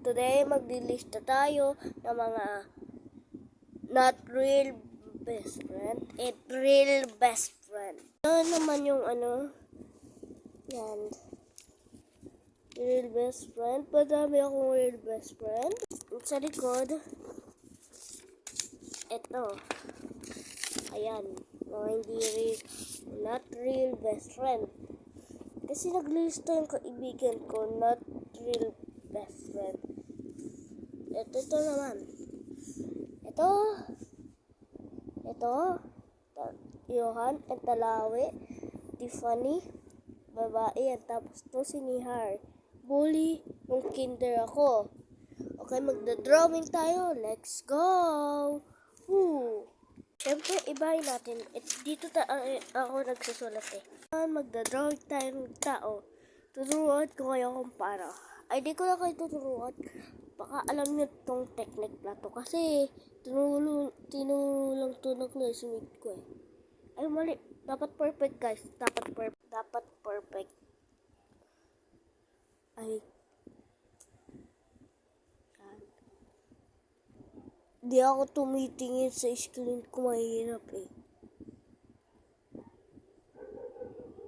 today maglilista tayo ng mga not real best friend and real best friend. Ano naman yung yan. Real best friend. Padami akong real best friend. Sa likod, ito. Ayan. Mga hindi real, not real best friend. Kasi naglista yung kaibigan ko, not real best friend. Ito naman. Ito. Johan at Talawi. Tiffany. Babae. At tapos to si Nihar. Bully nung kinder ako. Okay, magda-drawing tayo. Let's go! Woo! Siyempre, ibahin natin. Dito ako nagsusulat eh. Magda-drawing tayo ng tao. Tuturuan ko kayo kung paano. Ay, di ko na kayo tuturuan. Baka alam nyo tong technique na to. Kasi, tinulang-tunog na yung sumit ko eh. Ay, mali. Dapat perfect guys. Dapat perfect. Ay. Yan. Di ako tumitingin sa screen ko. Mahirap eh.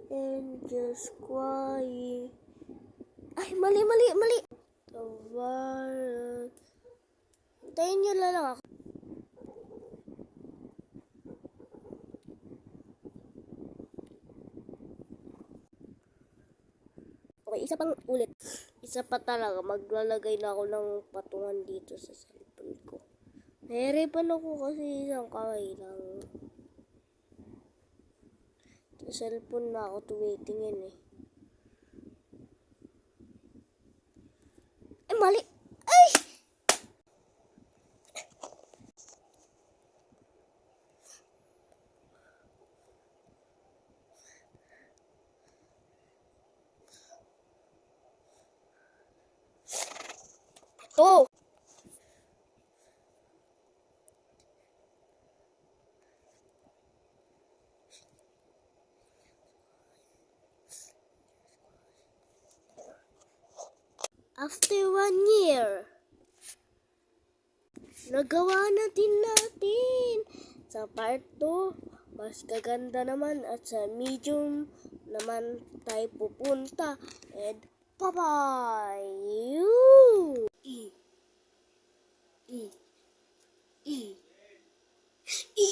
And just quiet. Ay, mali. Tawaran. Hintayin nyo lang ako. Okay, isa pang ulit. Isa pa talaga. Maglalagay na ako ng patungan dito sa cellphone ko. Nahirapan ako kasi isang kamay lang. Sa cellphone na ako tumitingin eh. Ay, mali! Ay! Ito! After 1 year, nagawa natin sa part 2, mas gaganda naman at sa medium naman tayo pupunta. And bye-bye!